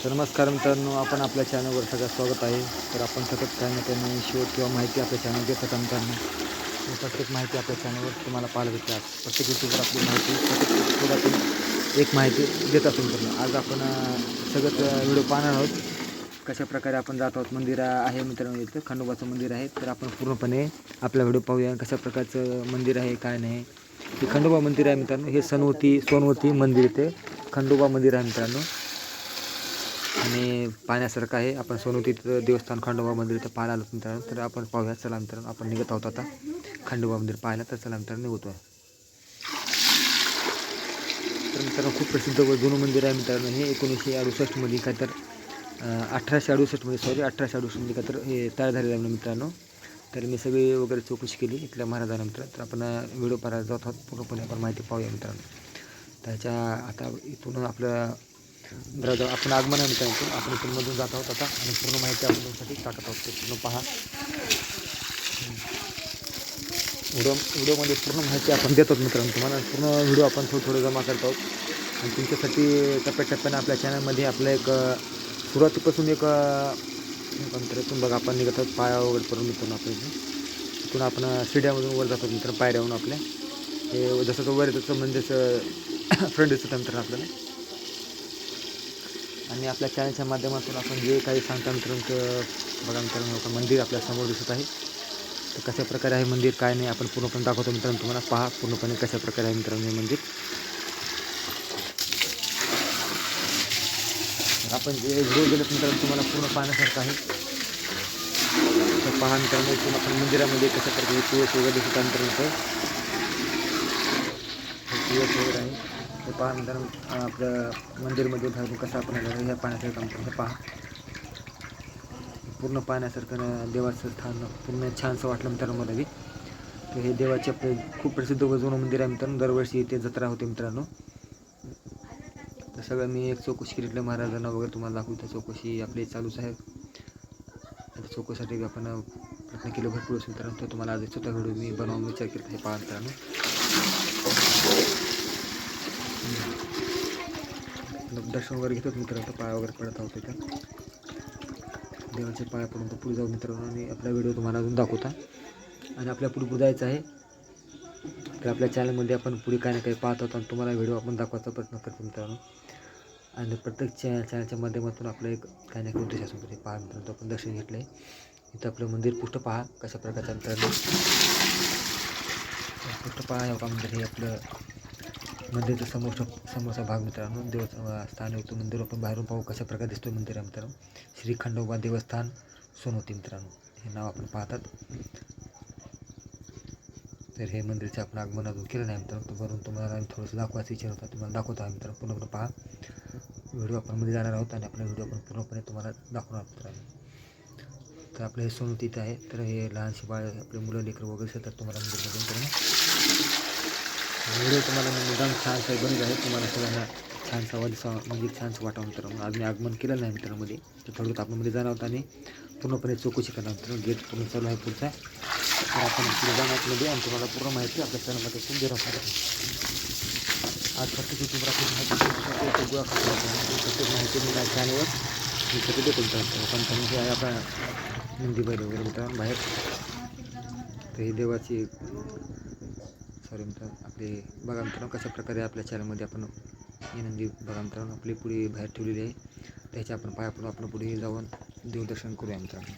तर नमस्कार मित्रांनो, आपण आपल्या चॅनलवर सगळं स्वागत आहे. तर आपण सतत काही ना काही नवीन शोध किंवा माहिती आपल्या चॅनल देत असतात मित्रांनो. आणि प्रत्येक माहिती आपल्या चॅनलवर तुम्हाला पाहायला भेटते. आज प्रत्येक यूट्यूबवर आपली माहिती प्रत्येक एपिसोड आपण एक माहिती देत असतो मित्रांनो. आज आपण सगळंच व्हिडिओ पाहणार आहोत. कशाप्रकारे आपण जात आहोत. मंदिर आहे मित्रांनो, इथं खंडोबाचं मंदिर आहे. तर आपण पूर्णपणे आपला व्हिडिओ पाहूया. कशा प्रकारचं मंदिर आहे, काय नाही. हे खंडोबा मंदिर आहे मित्रांनो. हे सोनवती मंदिर, ते खंडोबा मंदिर आहे मित्रांनो. आणि पाहण्यासारखं आहे. आपण सोनवतीचं देवस्थान खंडोबा मंदिर इथं पाहायला आलो मित्रांनो. तर आपण पाहूया. चला मित्रांनो, आपण निघत आहोत आता खंडोबा मंदिर पाहायला. तर चला मित्रांनो, निघतो आहे. तर मित्रांनो, खूप प्रसिद्ध व जुनं मंदिर आहे मित्रांनो. हे 1968मध्ये काय तर 1868मध्ये काय तर हे तयार झालेलं आहे मित्रांनो. तर मी सगळी वगैरे चौकशी केली इथल्या महाराजांना मित्रांनो. तर आपण व्हिडिओ पाहायला जात आहोत. पूर्णपणे आपण माहिती पाहूया मित्रांनो. त्याच्या आता इथून आपलं दरवाजा आपण आगमन आहे मित्रांनो. आपण इथून मधून जात आहोत आता आणि पूर्ण माहिती आपण तुमच्यासाठी टाकत आहोत. ते पूर्ण पहा. व्हिडिओमध्ये पूर्ण माहिती आपण देतो मित्रांनो. तुम्हाला पूर्ण व्हिडिओ आपण थोडं जमा करत आहोत आणि तुमच्यासाठी टप्प्याटप्प्यानं आपल्या चॅनलमध्ये आपलं एक सुरुवातीपासून एक इथून बघा आपण निघत आहोत. पाया वगैरे करून मित्रांनो आपण इथून आपण शिड्यामधून वर जातो मित्रांनो. पायऱ्याहून आपल्या हे जसं तो वर त्याचं मंदिरचं फ्रंट दिसत आहे मित्रांनो आपल्याला. आणि आपल्या चॅनलच्या माध्यमातून आपण जे काही सांगता मित्रांनो, बघा मित्रांनो, मंदिर आपल्या समोर दिसत आहे. तर कशा प्रकारे आहे मंदिर, काय नाही, आपण पूर्णपणे दाखवतो मित्रांनो. तुम्हाला पहा पूर्णपणे कशा प्रकारे आहे मित्रांनो हे मंदिर. आपण जे व्हिडिओ गेलो मित्रांनो, तुम्हाला पूर्ण पाहण्यासारखं आहे. तर पहा मित्रांनो, इथून आपण मंदिरामध्ये कशा प्रकारे तुळस वगैरे दिसत आहे मित्रांनो. तुळस वगैरे आहे हे पहा मित्रांनो. आपलं मंदिरमध्ये बाहेरून कसं आपण ह्या पाहण्यासारखं मित्रांनो. हे पहा पूर्ण पाहण्यासारखं देवाचं स्थान पूर्ण छानसं वाटलं मित्रांनो मला बी. तर हे देवाचे आपले खूप प्रसिद्ध व जुनं मंदिर आहे मित्रांनो. दरवर्षी इथे जत्रा होते मित्रांनो. तर सगळं मी एक चौकशी केली महाराजांना वगैरे तुम्हाला दाखवतो. चौकशी आपली चालूच आहे. आता चौकशीसाठी आपण प्रयत्न केले भरपूर मित्रांनो. तर तुम्हाला आज एक छोटा व्हिडिओ मी बनवून विचार केला हे पहा मित्रांनो. दर्शन वगैरे घेतो मित्रांनो. पाय वगैरे पडत आहोत तिथं देवाच्या पायापर्यंत पुढे जाऊ मित्रांनो. आणि आपला व्हिडिओ तुम्हाला अजून दाखवता आणि आपल्या पुढे जायचं आहे. तर आपल्या चॅनलमध्ये आपण पुढे काही ना काही पाहत होतो आणि तुम्हाला व्हिडिओ आपण दाखवायचा प्रयत्न करतो मित्रांनो. आणि प्रत्येक चॅनलच्या माध्यमातून आपलं एक काही ना काही उद्देश असतो. ते पहा मित्रांनो, आपण दर्शन घेतलं आहे. इथं आपलं मंदिर पुष्ट पहा कशा प्रकारचं मित्रांनो. पुष्ट पहा हे मंदिर हे आपलं मंदिरचा समोरचा भाग मित्रांनो. देवाचं स्थान होतं मंदिर. आपण बाहेरून पाहू कशा प्रकारे दिसतो मंदिर आहे मित्रांनो. श्री खंडोबा देवस्थान सोनवती मित्रांनो हे नाव आपण पाहतात. तर हे मंदिरचं आपण आगमन अजून केलं नाही मित्रांनो. तर वरून तुम्हाला थोडंसं दाखवायचं इच्छा होता. तुम्हाला दाखवतो आहे मित्रांनो. पूर्णपणे पहा व्हिडिओ आपण मध्ये जाणार आहोत आणि आपला व्हिडिओ आपण पूर्णपणे तुम्हाला दाखवणार मित्रांनो. तर आपलं हे सोनवती इथं आहे. तर हे लहानशी बाळ आपले मुलं लेकरं वगैरे तर तुम्हाला मंदिरमध्ये मित्रांनो व्हिडिओ तुम्हाला निदान छानसा बनत आहे. तुम्हाला सगळ्यांना छानसा म्हणजे छानसं वाटावं मित्रांनो. आज मी आगमन केलं नाही मित्रांमध्ये. तर थोडं आपण मध्ये जाणार आहोत आणि पूर्णपणे चौकशी करणार मित्रांनो. गेट पूर्ण चालू आहे पुढचा. तर आपण पुढे जाणार मध्ये आणि तुम्हाला पूर्ण माहिती आपल्या चॅनलमध्ये देणार आहोत. आज प्रत्येक यूट्यूबर आपली माहिती गोळा करतो. प्रत्येक माहिती मी चॅनलवर मी सगळं देतो मित्रांनो. कंपनी आहे आपला नंदी बैल वगैरे मित्रांनो बाहेर. तर ही देवाची सॉरी मित्रांनो आपले बघा मित्रांनो कशा प्रकारे आपल्या चॅनलमध्ये आपण ही नंदी बघा मित्रांनो आपली पुढे बाहेर ठेवलेली आहे. त्याच्या आपण पाया पडून आपण पुढे जाऊन देवदर्शन करूया मित्रांनो.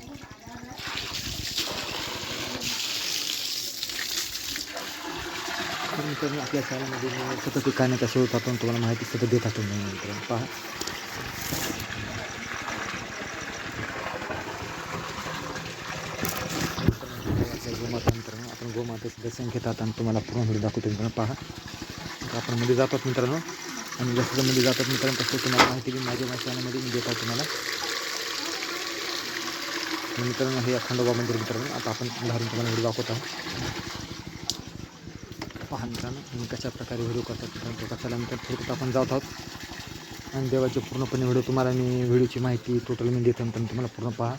तर मित्रांनो आपल्या चॅनलमध्ये मी सतत काय ना कसं होत आपण तुम्हाला माहिती सतत देत असतो मित्रांनो. पहा गोमाता मित्रांनो. आपण गोमातेचं दर्शन घेतात आणि तुम्हाला पूर्ण व्हिडिओ दाखवतो मित्रांनो. पहा आपण मध्ये जातात मित्रांनो आणि जसं मध्ये जातात मित्रांनो तसं तुम्हाला माहिती मी माझ्या चॅनलमध्ये मी देत आहोत तुम्हाला. मित्रांनो हे खंडोबा मंदिर मित्रांनो. आता आपण बाहेरून तुम्हाला व्हिडिओ दाखवत आहोत. पहा मित्रांनो मी कशा प्रकारे व्हिडिओ करतात मित्रांनो. कशाला मित्रांनो थोडं आपण जात आहोत आणि देवाचे पूर्णपणे व्हिडिओ तुम्हाला मी व्हिडिओची माहिती टोटल मी देतो मित्रांनो. तुम्हाला पूर्ण पहा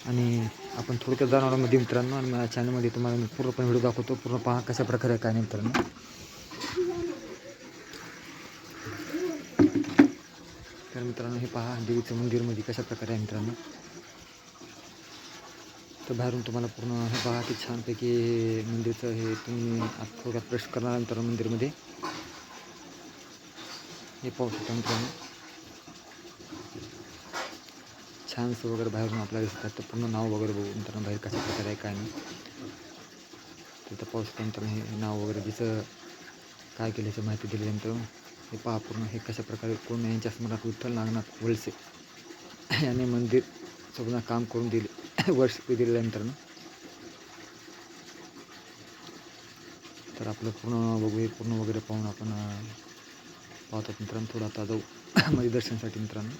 आणि आपण थोडक्यात जाणार मध्ये मित्रांनो. आणि माझ्या चॅनलमध्ये तुम्हाला मी पूर्णपणे व्हिडिओ दाखवतो. पूर्ण पहा कशा प्रकारे काय नाही मित्रांनो. तर मित्रांनो हे पहा देवीचं मंदिरमध्ये कशा प्रकारे आहे मित्रांनो. तर बाहेरून तुम्हाला पूर्ण हे पहा की छानपैकी मंदिरचं हे तुम्ही आता थोड्यात प्रवेश करणार मित्रांनो मंदिरमध्ये. हे पाहू शकता मित्रांनो छानसं वगैरे बाहेरून आपल्याला दिसतात. तर पूर्ण नाव वगैरे बघू मित्रांनो बाहेर कशा प्रकारे आहे काय नाही. तिथं पाहू शकता मित्रांनो हे नाव वगैरे जिचं काय केलं याची माहिती दिली मित्रांनो. हे पहा पूर्ण हे कशा प्रकारे कोण यांच्या स्मरणात विठ्ठल नागनाथ वळसे याने मंदिर सगळं काम करून दिले वर्ष दिलेलं आहे मित्रांनो. तर आपलं पूर्ण बघू हे पूर्ण वगैरे पाहून आपण पाहतात मित्रांनो. थोडं आता जाऊ मध्ये दर्शनासाठी मित्रांनो.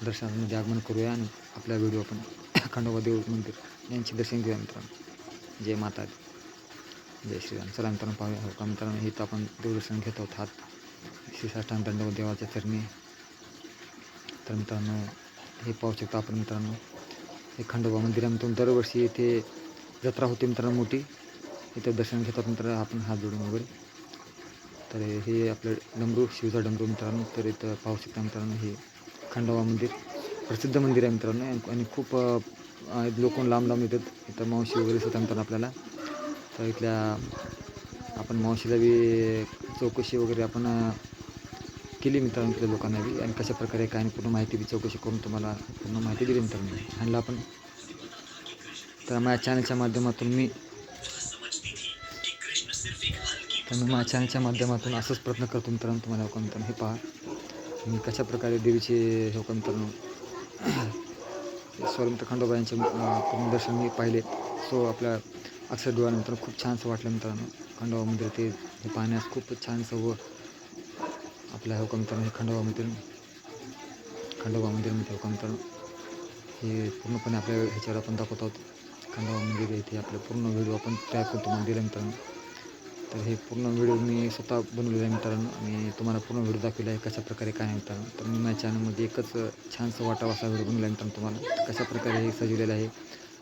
दर्शनामध्ये आगमन करूया आणि आपला व्हिडिओ आपण खंडोबा देव मंदिर यांचे दर्शन घेऊया मित्रांनो. जय माता दी, जय श्रीराम. चला मित्रांनो पाहूया हो का मित्रांनो. हे तर आपण देवदर्शन घेत आहोत हात श्रीसाष्टांग दंडवत देवाच्या चरणी. तर मित्रांनो हे पाहू शकता आपण मित्रांनो हे खंडोबा मंदिरामधून दरवर्षी इथे जत्रा होते मित्रांनो मोठी. इथं दर्शन घेतात मित्रांनो आपण हात जोडून वगैरे. तर हे आपलं डमरू शिवचा डमरू मित्रांनो. तर इथं पाहू शकता मित्रांनो हे खंडोबा मंदिर प्रसिद्ध मंदिर आहे मित्रांनो. आणि खूप लोक लांब लांब येतात. इथं मावशी वगैरे होतात मित्रांनो आपल्याला. तर इथल्या आपण मावशीला बी चौकशी वगैरे आपण केली मित्रांनो इथल्या लोकांना बी. आणि कशा प्रकारे काय पूर्ण माहिती बी चौकशी करून तुम्हाला पूर्ण माहिती दिली मित्रांनो. ह्यांना आपण तर माझ्या चॅनलच्या माध्यमातून मी माझ्या चॅनलच्या माध्यमातून असंच प्रयत्न करतो मित्रांनो तुम्हाला हो का मित्रांनो. हे पहा मी कशा प्रकारे देवीचे हो का मित्रांनो स्वरंत खंडोबा यांचे पूर्ण दर्शन मी पाहिले. सो आपल्या अक्षर डोळ्याने मित्रांनो खूप छानसं वाटलं मित्रांनो. खंडोबा मंदिर ते हे पाहण्यास खूप छानसं व आपल्या हो का मित्रांनो हे खंडोबा मंदिरमध्ये हो का मित्रांनो हे पूर्णपणे आपल्या ह्याच्यावर आपण दाखवत आहोत. खंडोबा मंदिर इथे आपलं पूर्ण व्हिडिओ आपण तयार करून तुम्हाला दिला मित्रांनो. तर हे पूर्ण व्हिडिओ मी स्वतः बनवलेलं आहे मित्रांनो. आणि तुम्हाला पूर्ण व्हिडिओ दाखवला आहे कशा प्रकारे काय आहे मित्रांनो. तर मी माझ्या चॅनलमध्ये एकच छानसं वाटावा असा व्हिडिओ बनवला आहे मित्रांनो तुम्हाला. कशा प्रकारे हे सजवलेलं आहे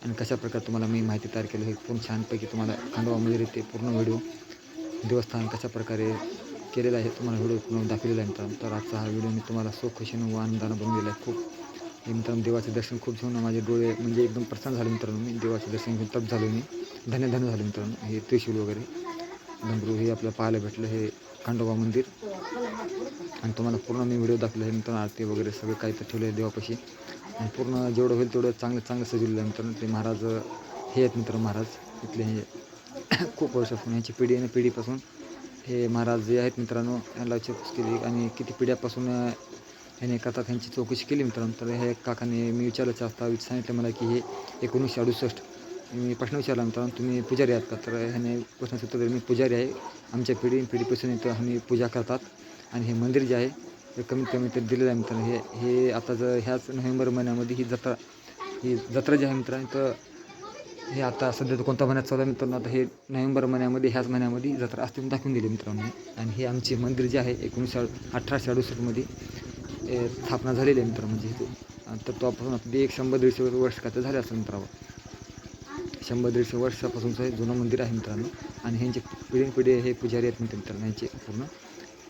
आणि कशा प्रकारे तुम्हाला मी माहिती तयार केली हे पूर्ण छानपैकी तुम्हाला खंडोबा मंदिर येते पूर्ण व्हिडिओ देवस्थान कशा प्रकारे केलेलं आहे तुम्हाला व्हिडिओ पूर्ण दाखवलेला आहे मित्रांनो. तर आजचा हा व्हिडिओ मी तुम्हाला खुशीनं व आनंदानं बनवलेला आहे. खूप मित्रांनो देवाचे दर्शन खूप घेऊन माझे डोळे म्हणजे एकदम प्रसन्न झाले मित्रांनो. मी देवाचे दर्शन घेऊन तप झालो मी धन्य झालो मित्रांनो. हे त्रिशूल वगैरे डमरू हे आपल्याला पाहायला भेटलं हे खंडोबा मंदिर. आणि तुम्हाला पूर्ण मी व्हिडिओ दाखवला आहे मित्रांनो. आरती वगैरे सगळं काही तर ठेवलं आहे देवापाशी. आणि पूर्ण जेवढं होईल तेवढं चांगलं सजवलेलं आहे मित्रांनो. ते महाराज हे आहेत मित्र महाराज इथले हे खूप वर्षापासून यांची पिढीपासून हे महाराज जे आहेत मित्रांनो यांना चौकशी केली. आणि किती पिढ्यापासून ह्याने करतात ह्यांची चौकशी केली मित्रांनो. तर हे काकाने मी विचारलं असता सांगितलं मला की हे 1968 मी प्रश्न विचारला मित्रांनो तुम्ही पुजारी आहात का. तर ह्याने प्रश्नाचं उत्तर मी पुजारी आहे. आमच्या पिढीपासून इथं आम्ही पूजा करतात. आणि हे मंदिर जे आहे हे कमीत कमी ते दिलेलं आहे मित्रांनो. हे आता जर ह्याच नोव्हेंबर महिन्यामध्ये ही जत्रा जी आहे मित्रांनो तर हे आता सध्या तर कोणत्या महिन्यात चालू आहे मित्रांनो. आता हे नोव्हेंबर महिन्यामध्ये ह्याच महिन्यामध्ये जत्रा असते दाखवून दिली मित्रांनो. आणि हे आमचे मंदिर जे आहे 1868 स्थापना झालेली आहे मित्रांनो. म्हणजे हे तर तो आपण अगदी 100-150 वर्ष काय तर झाले असेल मित्रांनो. 100-150 वर्षापासूनचं हे जुनं मंदिर आहे मित्रांनो. आणि ह्यांचे पिढी हे पुजारी आहेत मित्रांनो ह्यांचे पूर्ण.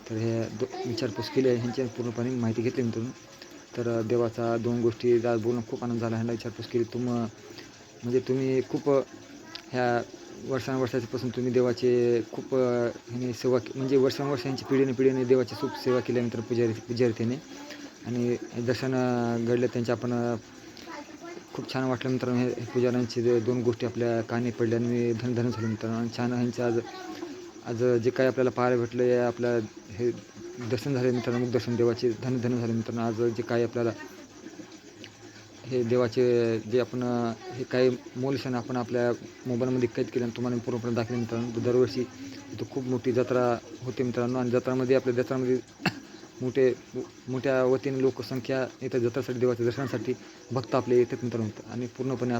तर हे विचारपूस केली आहे ह्यांची पूर्णपणे माहिती घेतली मित्रांनो. तर देवाचा 2 गोष्टी बोलून खूप आनंद झाला. ह्यांना विचारपूस केली म्हणजे तुम्ही खूप ह्या वर्षापासून तुम्ही देवाचे खूप ह्याने सेवा म्हणजे वर्षानुवर्ष यांची पिढीने देवाची खूप सेवा केली आहे मित्रांनो पुजारीतेने. आणि दर्शन घडलं त्यांचे आपण खूप छान वाटलं मित्रांनो. हे पुजाऱ्यांचे 2 गोष्टी आपल्या कानी पडल्या आणि मी धन झालो मित्रांनो. आणि छान ह्यांचं आज जे काही आपल्याला पाहायला भेटलं आहे आपल्या हे दर्शन झाले मित्रांनो. मुखदर्शन देवाचे धन झाले मित्रांनो. आज जे काही आपल्याला हे देवाचे जे आपण हे काही क्षण आपण आपल्या मोबाईलमध्ये कैद केले आणि तुम्हाला पूर्णपणे दाखवले मित्रांनो. दरवर्षी इथं खूप मोठी जत्रा होते मित्रांनो. आणि जत्रामध्ये मोठ्या वतीने लोकसंख्या इथं जत्रासाठी देवाच्या दर्शनासाठी भक्त आपले येतात मित्रांनो. आणि पूर्णपणे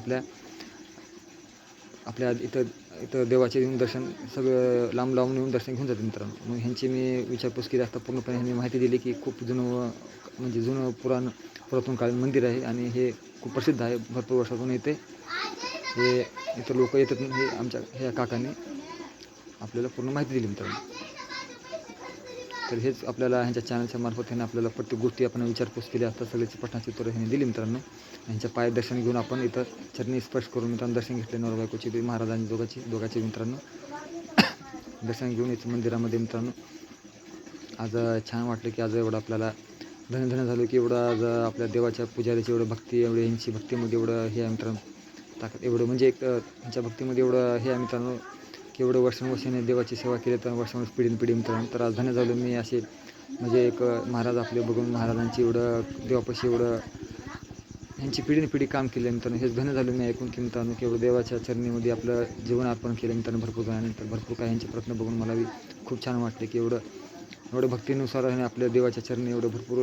आपल्या इथं देवाचे येऊन दर्शन सगळं लांब येऊन दर्शन घेऊन जाते मित्रांनो. मग ह्यांची मी विचारपूस केली असता पूर्णपणे ह्यांनी माहिती दिली की खूप जुनं पुरातन कालीन मंदिर आहे. आणि हे खूप प्रसिद्ध आहे. भरपूर वर्षातून हे इथं लोक येतात. हे आमच्या ह्या काकांनी आपल्याला पूर्ण माहिती दिली मित्रांनो. तर हेच आपल्याला ह्यांच्या चॅनलच्या मार्फत ह्याने आपल्याला प्रत्येक गोष्टी आपण विचारपूस केली असतात, सगळ्याची प्रश्नाची उत्तरं ह्याने दिली मित्रांनो. ह्यांच्या पाय दर्शन घेऊन आपण इथं चरणी स्पर्श करून मित्रांनो दर्शन घेतले नवरा बायकोची बी, महाराजांनी दोघांची मित्रांनो दर्शन घेऊन इथं मंदिरामध्ये मित्रांनो आज छान वाटलं की आज एवढं आपल्याला धन्य झालो की एवढं आज आपल्या देवाच्या पुजारीची एवढं भक्ती, एवढं यांची भक्तीमध्ये एवढं हे आहे मित्रांनो ताकद, एवढं म्हणजे एक त्यांच्या भक्तीमध्ये एवढं हे आहे मित्रांनो की एवढं वर्षानुवर्षाने देवाची सेवा केली तर वर्षानुवर्ष पिढी मित्रांनो. तर आज धन्य झालो मी असे म्हणजे एक महाराज आपले बघून महाराजांची एवढं देवापाशी एवढं ह्यांची पिढी काम केलं मित्रांनो. हेच धन्य झालं मी ऐकून की मित्रांनो की एवढं देवाच्या चरणीमध्ये आपलं जीवन अर्पण केलं मित्रांनो भरपूर जणांनी. भरपूर काही ह्यांचे प्रश्न बघून मला खूप छान वाटले की एवढं भक्तीनुसार ह्याने आपल्या देवाच्या चरणी एवढं भरपूर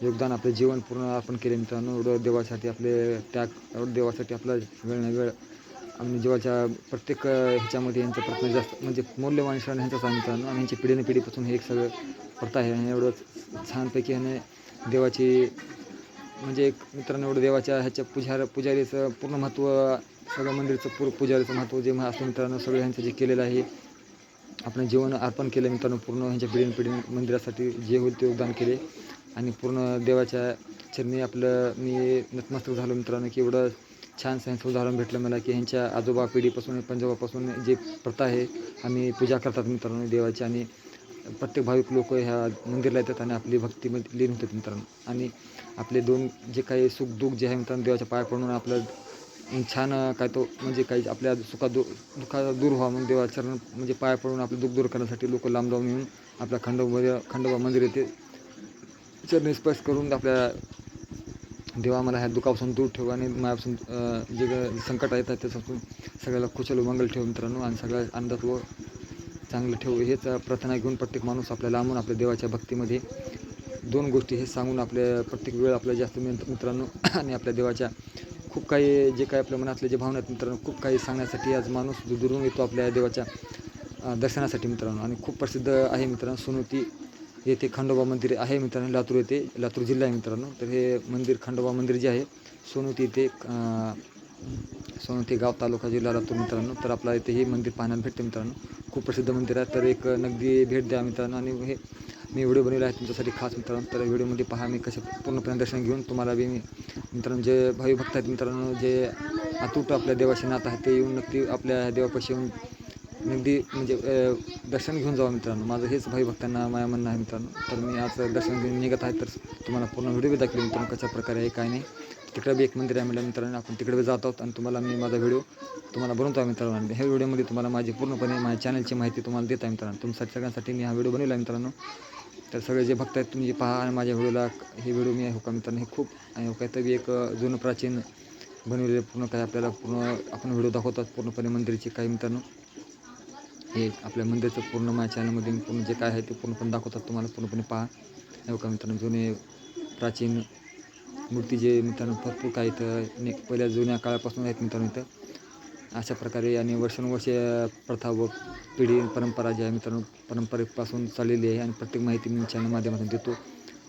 योगदान आपलं जीवन पूर्ण अर्पण केले मित्रांनो. एवढं देवासाठी आपले त्याग, एवढं देवासाठी आपला वेळ ना वेळ आणि जीवाच्या प्रत्येक ह्याच्यामध्ये यांचा प्रश्न जास्त म्हणजे मौल्यवान क्षण ह्यांचाच आहे मित्रांनो. आणि ह्यांची पिढीपासून हे एक सगळं प्रथा आहे आणि एवढं छानपैकी ह्याने देवाची म्हणजे एक मित्रांनो एवढं देवाच्या ह्याच्या पुजारीचं पूर्ण महत्त्व, सगळं मंदिरचं पुजारीचं महत्त्व जे असतं मित्रांनो, सगळं ह्यांचं जे केलेलं आहे आपण जीवन अर्पण केलं मित्रांनो. पूर्ण ह्यांच्या पिढी मंदिरासाठी जे होईल ते योगदान केले आणि पूर्ण देवाच्या चरणी आपलं मी नतमस्तक झालो मित्रांनो की एवढं छान ह्यांचं उदाहरण भेटलं मला की ह्यांच्या आजोबा पिढीपासून पंजोबापासून जे प्रथा आहे आम्ही पूजा करतात मित्रांनो देवाची. आणि प्रत्येक भाविक लोक ह्या मंदिरला येतात आणि आपली भक्तीमध्ये लीन होतात मित्रांनो. आणि आपले जे काही सुखदुःख जे आहे मित्रांनो देवाच्या पाया पडून आपलं छान काय तो म्हणजे काही आपल्या दुःखा दूर व्हावं म्हणून देवाच्या चरण म्हणजे पाया पडून आपलं दुःख दूर करण्यासाठी लोक लांब लावून येऊन आपल्या खंडोबा मंदिर येथे चरणी स्पर्श करून आपल्या देवा मला ह्या दुःखापासून दूर ठेव आणि माझ्यापासून जे संकट येतात त्याच्यापासून सगळ्याला कुशल मंगल ठेव मित्रांनो आणि सगळ्या आनंदात व चांगलं ठेव हेच प्रार्थना घेऊन प्रत्येक माणूस आपल्या लांबून आपल्या देवाच्या भक्तीमध्ये दोन गोष्टी हे सांगून आपल्या प्रत्येक वेळ आपल्या जास्त मित्रांनो आणि आपल्या देवाच्या खूप काही जे काही आपल्या मनातले जे भावना आहेत मित्रांनो खूप काही सांगण्यासाठी आज माणूस दुरून येतो आपल्या देवाच्या दर्शनासाठी मित्रांनो. आणि खूप प्रसिद्ध आहे मित्रांनो सोनोती येथे खंडोबा मंदिर आहे मित्रांनो, लातूर येथे, लातूर जिल्हा आहे मित्रांनो. तर हे मंदिर खंडोबा मंदिर जे आहे सोनोती येथे सोनोती गाव तालुका जिल्हा लातूर मित्रांनो. तर आपला इथे हे मंदिर पाहण्यात भेटते मित्रांनो. खूप प्रसिद्ध मंदिर आहे, तर एक नगदी भेट द्या मित्रांनो. आणि हे मी व्हिडिओ बनवला आहे तुमच्यासाठी खास मित्रांनो. तर व्हिडिओमध्ये पहा मी कसे पूर्णपणे दर्शन घेऊन तुम्हाला बी मी मित्रांनो जे भावी भक्त आहेत मित्रांनो, जे अतूट आपल्या देवाशी नातं आहे ते येऊन नक्की आपल्या देवापाशी येऊन नगदी म्हणजे दर्शन घेऊन जावं मित्रांनो. माझं हेच भावी भक्तांना माझ्या म्हणणं आहे मित्रांनो. तर मी आज दर्शन घेऊन निघत आहे, तर तुम्हाला पूर्ण व्हिडिओ दाखवेल मित्रांनो कशा प्रकारे आहे काय नाही. तिकडे बी एक मंदिर आहे म्हटलं मित्रांनो, आपण तिकडे बी जात आहोत आणि तुम्हाला मी माझा व्हिडिओ तुम्हाला बनवतो आहे मित्रांनो. आणि ह्या व्हिडिओमध्ये तुम्हाला माझी पूर्णपणे माझ्या चॅनलची माहिती तुम्हाला देत आहे मित्रांनो. तुमच्यासाठी सगळ्यांसाठी मी हा व्हिडिओ बनवला आहे मित्रांनो. तर सगळे जे भक्त आहेत तुम्ही पहा आणि माझ्या व्हिडिओला हे व्हिडिओ मी हो का मित्रांनो, हे खूप हो काय तर एक जुनं प्राचीन बनवलेलं पूर्ण काय आपल्याला पूर्ण आपण व्हिडिओ दाखवतात पूर्णपणे मंदिराचे काही मित्रांनो. हे आपल्या मंदिरचं पूर्ण माझ्या चॅनलमध्ये पूर्ण जे काय आहे ते पूर्णपणे दाखवतात तुम्हाला, पूर्णपणे पहा हो का मित्रांनो. जुने प्राचीन मूर्ती जे मित्रांनो भरपूर काय इथं पहिल्या जुन्या काळापासून आहेत मित्रांनो इथं अशा प्रकारे. आणि वर्षानुवर्ष प्रथा व पिढी परंपरा जी आहे मित्रांनो परंपरेपासून चाललेली आहे आणि प्रत्येक माहिती मी चॅनल माध्यमातून देतो.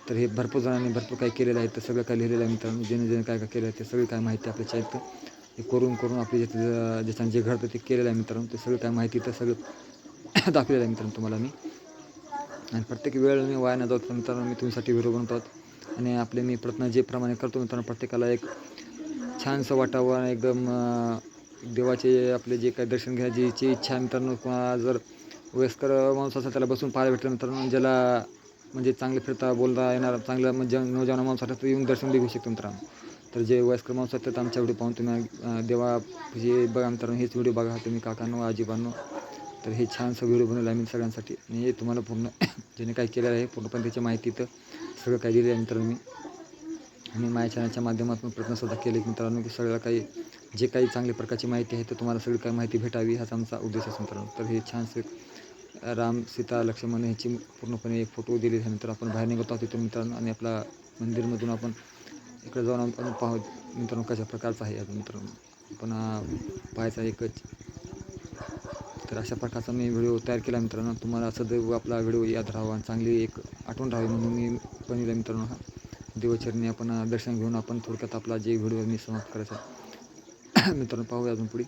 तर हे भरपूर जणांनी भरपूर काही केलेलं आहे, तर सगळं काय लिहिलेलं आहे मित्रांनो. जेणे काय केलं आहे ते सगळी काय माहिती आपल्या चॅनल हे करून आपले ज्याच्यानं जे घडतं ते केलेलं आहे मित्रांनो. ते सगळं काय माहिती तर सगळं दाखवलेलं आहे मित्रांनो तुम्हाला मी. आणि प्रत्येक वेळ मी वाया न जात मित्रांनो मी तुमच्यासाठी व्हिडिओ बनवतो. आणि आपले मी जे प्रमाणे करतो मित्रांनो प्रत्येकाला एक छानसं वाटावं एकदम देवाचे आपले जे काही दर्शन घ्यायची इच्छा मित्रांनो. कोणाला जर वयस्कर माणूस असेल त्याला बसून पाहायला भेटलं मित्रांनो, ज्याला म्हणजे चांगले फिरता बोलता येणार चांगलं म्हणजे नौजवान माणूस असेल तर येऊन दर्शन घेऊ शकतो मित्रांनो. तर जे वयस्कर माणूस आहेत तर आमच्या व्हिडिओ पाहून तुम्ही देवा जे बघा मित्रांनो हेच व्हिडिओ बघा तुम्ही काकांनो आजीबांनो. तर हे छानसं व्हिडिओ बनवलं आहे मी सगळ्यांसाठी आणि हे तुम्हाला पूर्ण ज्याने काही केलेलं आहे पूर्णपणे त्याची माहिती तर सगळं काही दिलं आहे मित्रांनो मी. आणि माझ्या चॅनलच्या माध्यमातून प्रयत्नसुद्धा केले मित्रांनो की सगळं काही जे काही चांगल्या प्रकारची माहिती आहे तर तुम्हाला सगळी काही माहिती भेटावी हाच आमचा उद्देश असतो मित्रांनो. तर हे छानसे राम सीता लक्ष्मण ह्याची पूर्णपणे एक फोटो दिले त्यानंतर आपण बाहेर निघतो आहोत तिथून मित्रांनो. आणि आपला मंदिरमधून आपण इकडे जाऊन आपण पाहू मित्रांनो कशा प्रकारचा आहे अजून मित्रांनो आपण पाहायचा एकच. तर अशा प्रकारचा मी व्हिडिओ तयार केला मित्रांनो. तुम्हाला सदैव आपला व्हिडिओ याद राहावा आणि चांगली एक आठवण राहावी म्हणून मी बनवला मित्रांनो. हा देवचरणी आपण दर्शन घेऊन आपण थोडक्यात आपला जे व्हिडिओ मी समाप्त करायचा मित्रांनो. पाहूया अजून पुढे.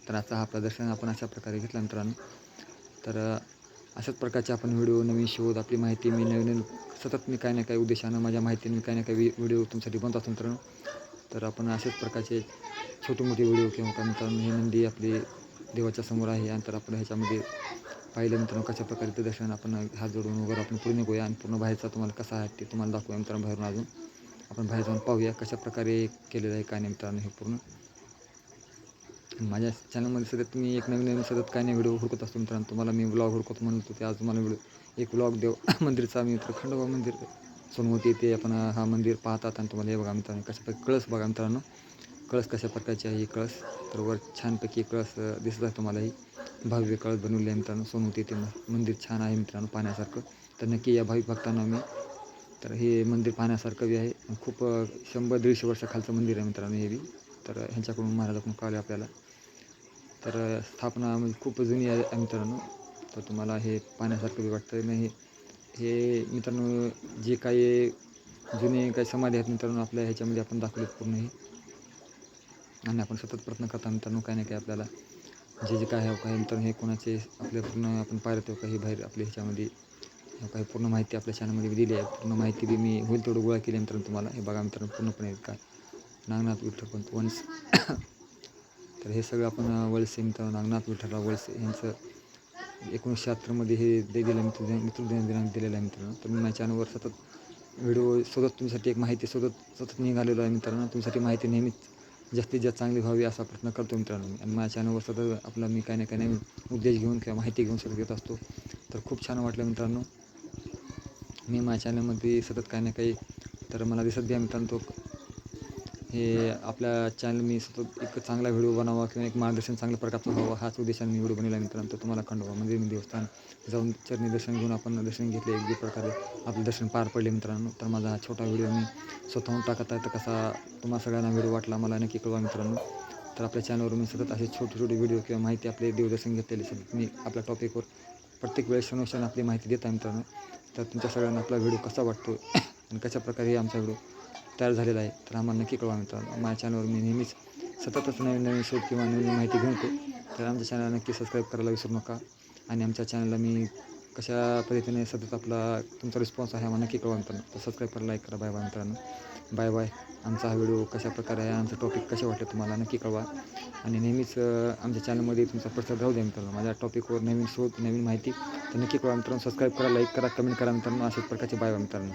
तर आता आपलं दर्शन आपण अशा प्रकारे घेतलं मित्रांनो. तर अशाच प्रकारचे आपण व्हिडिओ, नवीन शोध, आपली माहिती मी नवीन सतत मी काही ना काही उद्देशानं माझ्या माहितीने मी काही ना काही व्हिडिओ तुमच्यासाठी बनवत असतो मित्रांनो. तर आपण अशाच प्रकारचे छोटे मोठे व्हिडिओ किंवा काय मित्रांनो, ही नंदी आपली देवाच्या समोर आहे आणि तर आपण ह्याच्यामध्ये पाहिलं मित्रांनो कशाप्रकारे ते दर्शन आपण हात जोडून वगैरे आपण पुढे निघूया आणि पूर्ण बाहेरचा तुम्हाला कसा आहे ते तुम्हाला दाखवूया मित्रांनो. बाहेरून अजून आपण बाहेर जाऊन पाहूया कशाप्रकारे केलेलं आहे काय नाही मित्रांनो. हे पूर्ण माझ्या चॅनलमध्ये सतत मी एक नवीन सतत काही नाही व्हिडिओ हुडकत असतो मित्रांनो. तुम्हाला मी व्लॉग हुडकत म्हणत होते, आज तुम्हाला एक व्लॉग देव मंदिरचा मित्र खंडोबा मंदिर सोनवती येथे आपण हा मंदिर पाहतात आणि तुम्हाला हे बघा मित्रांनो कशाप्रकारे कळस बघा मित्रांनो. कळस कशा प्रकारचे आहे कळस, तर वर छानपैकी कळस दिसत आहे तुम्हाला. ही भव्य कळस बनवले आहे मित्रांनो. सोनवती येथे मंदिर छान आहे मित्रांनो पाहण्यासारखं. तर नक्की या भाविक भक्तांना मी तर हे मंदिर पाहण्यासारखं बी आहे. खूप 100-150 वर्षाखालचं मंदिर आहे मित्रांनो हे बी. तर ह्यांच्याकडून महाराजाकडून कळले आपल्याला. तर स्थापना म्हणजे खूप जुनी आहे मित्रांनो. तर तुम्हाला हे पाहण्यासारखं बी वाटतं नाही. हे मित्रांनो जे काही जुने काही समाधी आहेत मित्रांनो आपल्या ह्याच्यामध्ये आपण दाखवलेत पूर्ण हे. आणि आपण सतत प्रयत्न करता मित्रांनो काही ना काही आपल्याला जे काय आहे काही मित्रांनो हे कोणाचे आपल्या पूर्ण आपण पाहिलं काही बाहेर आपल्या ह्याच्यामध्ये काही पूर्ण माहिती आपल्या चॅनलमध्ये दिली आहे. पूर्ण माहिती बी मी होईल तेवढं गोळा केली मित्रांनो तुम्हाला. हे बघा मित्रांनो पूर्णपणे काय नागनाथ विठ्ठलपंत वंश. तर हे सगळं आपण वळसे मित्रांनो नागनाथ विठ्ठलराव वळसे यांचं 1976 हे दिलं मृत्यूदिन दिनांक दिलेलं आहे मित्रांनो. तर मी माझ्या चॅनलवर सतत व्हिडिओ शोधत तुमच्यासाठी एक माहिती सतत निघालेलो आहे मित्रांनो. तुमच्यासाठी माहिती नेहमीच जास्तीत जास्त चांगली व्हावी असा प्रयत्न करतो मित्रांनो. आणि माझ्या चॅनलवर सतत आपला मी काही ना काही नवीन उद्देश घेऊन किंवा माहिती घेऊन सतत येत असतो. तर खूप छान वाटलं मित्रांनो. मी माझ्या चॅनलमध्ये सतत काही ना काही तर मला दिसत द्या मित्रांनो. तो हे आपल्या चॅनल मी सतत एक चांगला व्हिडिओ बनावा किंवा एक मार्गदर्शन चांगल्या प्रकारचं व्हावं हाच उद्देशाने मी व्हिडिओ बनवला मित्रांनो. तर तुम्हाला खंडोबा मंदिर देवस्थान जाऊन चरणी दर्शन घेऊन आपण दर्शन घेतले योग्य प्रकारे आपलं दर्शन पार पडले मित्रांनो. तर माझा हा छोटा व्हिडिओ मी स्वतःहून टाकत आहे. तर कसा तुम्हाला सगळ्यांना व्हिडिओ वाटला मला नक्की कळवा मित्रांनो. तर आपल्या चॅनलवर मी सतत असे छोटे छोटे व्हिडिओ किंवा माहिती आपले देवदर्शन घेतलेले सतत मी आपल्या टॉपिकवर प्रत्येक वेळेस अनुसार आपली माहिती देत आहे मित्रांनो. तर तुमच्या सगळ्यांना आपला व्हिडिओ कसा वाटतो आणि कशाप्रकारे आमचा व्हिडिओ तयार झालेला आहे तर आम्हाला नक्की कळवा मित्रांनो. माझ्या चॅनलवर मी नेहमीच सततच नवीन नवीन शोध किंवा नवीन माहिती घेऊन येतो. तर आमच्या चॅनलला नक्की सबस्क्राईब करायला विसरू नका. आणि आमच्या चॅनलला मी कशा पद्धतीने सतत आपला तुमचा रिस्पॉन्स आहे आम्हाला नक्की कळवा मित्रांनो. तर सबस्क्राईब करा, लाईक करा. बाय बाय मित्रांनो. Bye bye. आमचा हा व्हिडिओ कशाप्रकारे आहे, आमचं टॉपिक कसे वाटले तुम्हाला नक्की कळवा. आणि नेहमीच आमच्या चॅनलमध्ये तुमचा प्रसार राहू द्या मित्रांनो. माझ्या टॉपिकवर नवीन शोध नवीन माहिती तर नक्की कळवा मित्रांनो. सबस्क्राईब करा, लाईक करा, कमेंट करा मित्रांनो. अशाच प्रकारचे बाय बाय मित्रांनो.